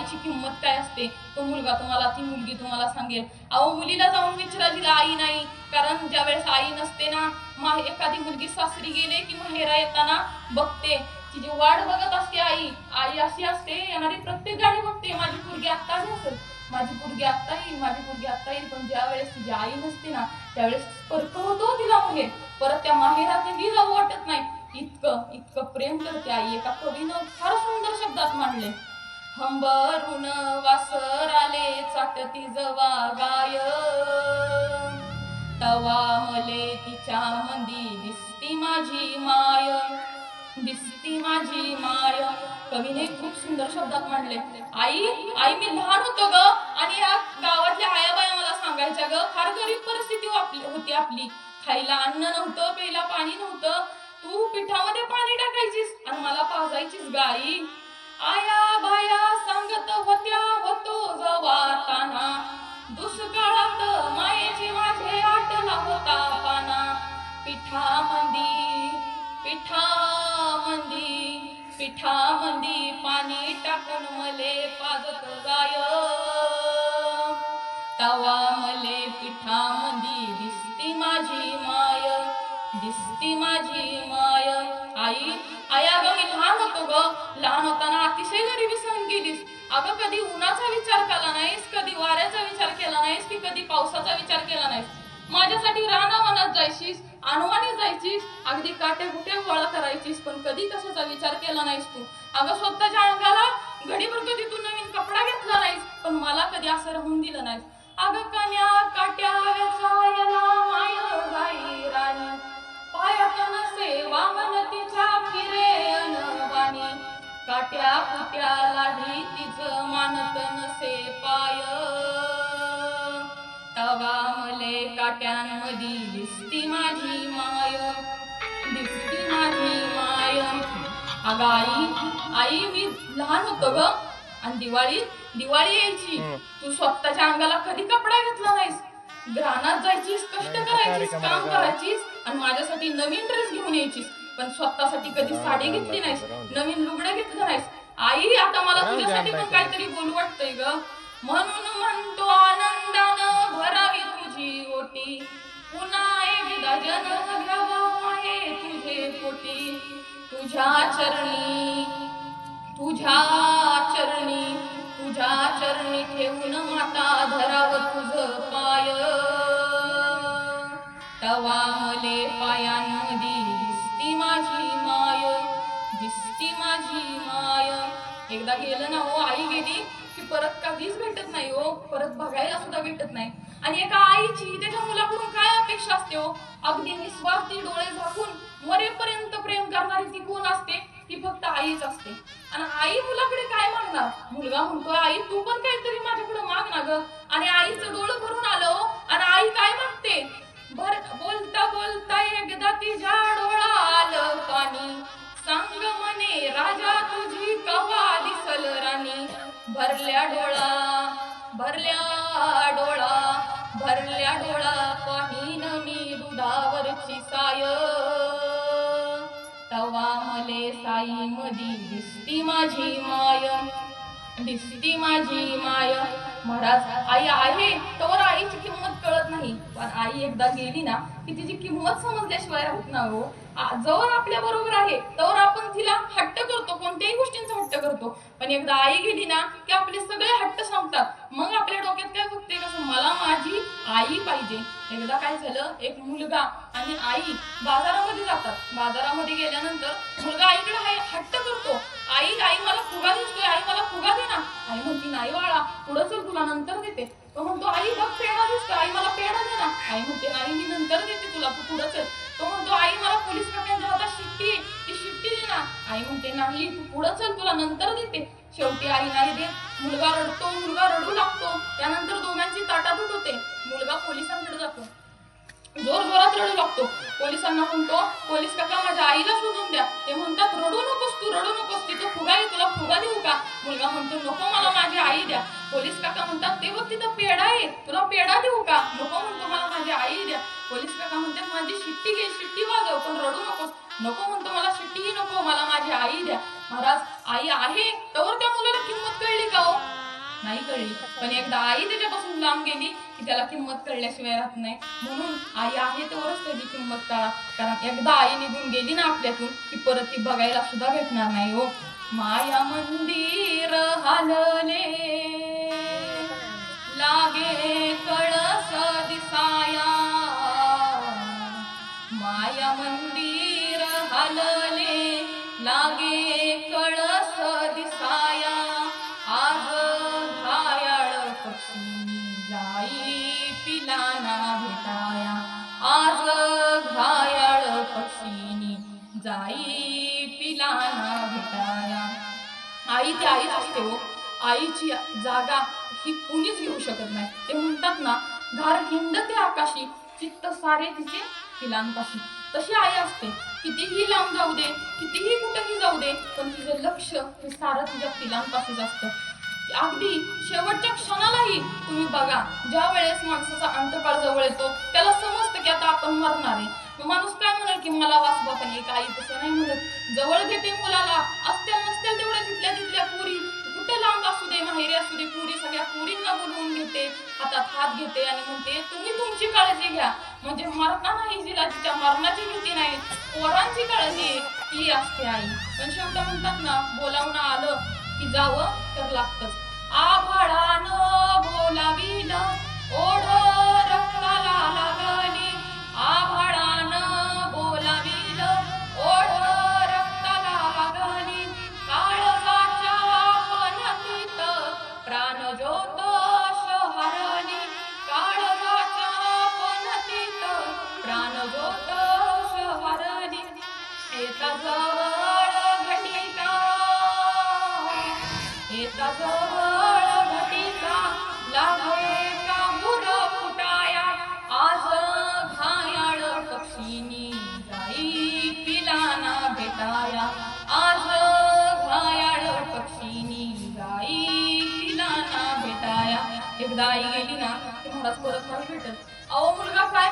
आईची किंमत काय असते तो मुलगा तुम्हाला, ती मुलगी तुम्हाला सांगेल. अहो मुलीला जाऊन विचारा जिला आई नाही, कारण ज्या वेळेस आई नसते ना, एखादी मुलगी सासरी गेले की माहेरा येताना बघते, तिची वाट बघत असते आई. आई अशी असते, येणारी प्रत्येक गाडी बघते, माझी पोरगी आत्ता असेल, माझी पोरगी आत्ता येईल, माझी पोरगी आत्ता येईल. पण ज्या वेळेस तिची आई नसते ना, त्यावेळेस परत होतो तिला माहेर, परत त्या माहेरात जाऊ वाटत नाही. इतकं इतकं प्रेम करते आई. एका कवीनं फार सुंदर शब्दात मांडले, हंबरून वासर आले चाटती जवा गाय, तवा मले तिच्या मंदी दिसती माझी माय, दिसती माझी माय. कवीने खूप सुंदर शब्दात मांडले. आई आई मी लहान होतो ग, आणि या गावातल्या आयाबाया मला सांगायच्या ग, फार गरीब परिस्थिती होती आपली, खायला अन्न नव्हतं, प्यायला पाणी नव्हतं, तू पिठामध्ये पाणी टाकायचीस आणि मला पाजायचीस गाई. आया बाया सांगत होत्या होतो जवाताना, दुष्काळात मायेची माझे आटला होता पाना, पिठामंदी पिठामंदी पिठामंदी पाणी टाकून मले पाजत गाय, तवा मले पिठामंदी दिसती माझी माय, दिसती माझी माय. आई आई अगं मी लहान होतो ग, लहान होताना अतिशय गरिबी सहन केलीस अगं. कधी उन्हाचा विचार केला नाहीस, कधी वाऱ्याचा विचार केला नाहीस, की कधी पावसाचा विचार केला नाहीस. माझ्यासाठी रानावनात जायचीस, अनवाणी जायचीस, अगदी काट्या कुट्या गोळा करायचीस, पण कधी कशाचा विचार केला नाहीस तू अगं. स्वतःच्या अंगाला घडीभर कधी तू नवीन कपडा घेतला नाहीस, पण मला कधी असं राहून दिलं नाहीस अगं. कन्या काट्या वेचायला माय गाई राणी, पायात नसे वामन तिच्या फिरे अनवाणी, काट्या कुट्या लाढी तिच मानत नसे पाय, तवा मले काट्यांमधी दिसती माझी माय, दिसती माझी माय. अगं आई आई मी लहान होतो ग, आणि दिवाळी यायची, तू स्वतःच्या अंगाला कधी कपडा घेतला नाहीस, रानात जायचीस, कष्ट करायचीस, काम करायचीस, आणि माझ्यासाठी नवीन ड्रेस घेऊन यायचीस, पण स्वतःसाठी कधी साडी घेतली नाहीस, नवीन लुगडं घेतलं नाहीस. आई आता मला तुझ्यासाठी पण काहीतरी बोलू वाटतंय ग, म्हणून म्हणतो आनंदानं भरावी तुझी ओटी, पुन्हा एकदा जन्म घ्यावा आहे तुझे पोटी, तुझ्या चरणी तुझ्या चरणी तुझ्या चरणी ठेवून माता धराव तुझ पाय, तवा मले पायांमध्ये दिसती माझी माय, दिसती माझी माय. एकदा गेलं ना हो, आई गेली की परत कधीच भेटत नाही हो, परत बघायला सुद्धा भेटत नाही. आणि एका आईची त्याच्या मुलाकडून काय अपेक्षा असते हो, अगदी निस्वार्थी डोळे झाकून मरेपर्यंत प्रेम करणारी ती कोण असते, ती फक्त आईच असते. आणि आई मुलाकडे काय मागणार, मुलगा म्हणतो आई तू पण काहीतरी माझ्याकडे माग ना ग, आणि आईचं डोळं भरून आलं, आणि आई काय मागते, बोलता बोलता एकदा तिच्या डोळा आलं पाणी, सांग म्हणे राजा तुझी कवा दिसल राणी, भरल्या डोळा भरल्या डोळा भरल्या डोळा पाहीन मी दुधावरची साय, तवा मले साई मधी दिसती माझी माय, दिसती माझी माय. महाराज आई आहे तर आईची किंमत कळत नाही, पण आई एकदा गेली ना की तिची किंमत समजल्याशिवाय राहत नाही हो. जवळ आपल्या बरोबर आहे तर आपण तिला हट्ट करतो, कोणत्याही गोष्टींचा हट्ट करतो, पण एकदा आई गेली ना की आपले सगळे हट्ट संपतात. मग आपल्या डोक्यात काय फक्त कसं मला माझी आई पाहिजे. एकदा काय झालं, एक मुलगा आणि आई बाजारामध्ये जातात. बाजारामध्ये गेल्यानंतर मुलगा आईकडे हट्ट करतो, आई आई मला फुगा दिसतोय, आई मला फुगा दे ना. आई म्हणती नाही बाळा पुढं चल तुला नंतर देते. तो म्हणतो आई बघ पेढा दिसतोय, आई मला पेढा दे ना. आई म्हणते नाही मी नंतर देते तुला, तू पुढं चल. तो म्हणतो आई मला पोलीस काकांच्या हातात शिट्टी, ती शिट्टी दे ना. आई म्हणते नाही तू पुढं चल तुला नंतर देते. शेवटी आई नाही देत, मुलगा रडतो, मुलगा रडू लागतो. त्यानंतर दोघांची ताटातूट होते. मुलगा पोलिसांकडे जातो, जोर जोरात रडू लागतो. पोलिसांना म्हणतो पोलीस काका माझ्या आईला शोधून द्या. ते म्हणतात रडू नकोस तू, रडू नकोस, तिथं फुगा आहे तुला फुगा देऊ का. मुलगा म्हणतो नको मला माझी आई द्या. पोलीस काका म्हणतात ते बघ तिथं पेढा आहे तुला पेढा देऊ का. नको म्हणतो मला माझी आई द्या. पोलीस काका म्हणतात माझी शिट्टी घे, शिट्टी वाजव, पण रडू नकोस. नको म्हणतो मला शिट्टीही नको, मला माझी आई द्या. महाराज आई आहे तर त्या मुलाला किंमत कळली का हो. नाही कळली. पण एकदा आई त्याच्यापासून लांब गेली की त्याला किंमत कळल्याशिवाय राहत नाही. म्हणून आई आहे तेवढंच त्याची किंमत कळा. कारण एकदा आई निघून गेली ना आपल्यातून की परत ती बघायला सुद्धा भेटणार नाही हो. माया मंदिर हालले लागे कळस दिसाया, माया मंदिर हालले लागे कळस दिसाया, आज घायाळ पक्षी जाई पिलाना भेटाया, आज घायाळ पक्षीनी जाई पिलाना भेटाया. आई ती आईच असते हो. आईची जागा ही कुणीच घेऊ शकत नाही. ते म्हणतात ना, घार हिंडते आकाशी चित्त सारे तिचे पिलांपाशी. तशी आई असते. कितीही लांब जाऊ दे, कितीही कुठेही जाऊ दे, पण तिचं लक्ष हे सारं तिच्या पिलांपाशीच असतं. अगदी शेवटच्या क्षणालाही तुम्ही बघा, ज्या वेळेस माणसाचा अंतकाळ जवळ येतो त्याला समजतं की आता आपण मरणार आहे. मग माणूस काय म्हणेल की मला वाचवा, पण एक आई तसं नाही म्हणत. जवळ घेते मुलाला, असत्या नसत्या तेवढ्या तिथल्या तिथल्या पुरी, कुठे लांब असू दे माहेरी असू दे, पुरी सगळ्या पुरींना बोलवून घेते, हातात हात घेते आणि म्हणते तुम्ही तुमची काळजी घ्या. म्हणजे मरतानाही जिला तिच्या मरणाची भीती नाही, पोरांची काळजी ती असते आई. पण शेवटी म्हणतात ना, बोलावणं आलं की जावं तर लागतंच. आभाळानं बोलाविल ओढ रक्ताला लागली, आभाळानं बोलाविल ओढ रक्ताला लागली, काळजाच्या पणतीत प्राणज्योत शहरली, काळजाच्या पणतीत प्राणज्योत शहरली, येता जवळ घटिका, येता जवळ घटिका, लागे का मुर फुटाया, आज घायाळ पक्षीनी जाई पिलाना भेटाया, आज घायाळ पक्षीनी जाई पिलाना भेटाया. एकदा आई गेली ना की महाराज परत नाही भेटत. अहो मुलगा काय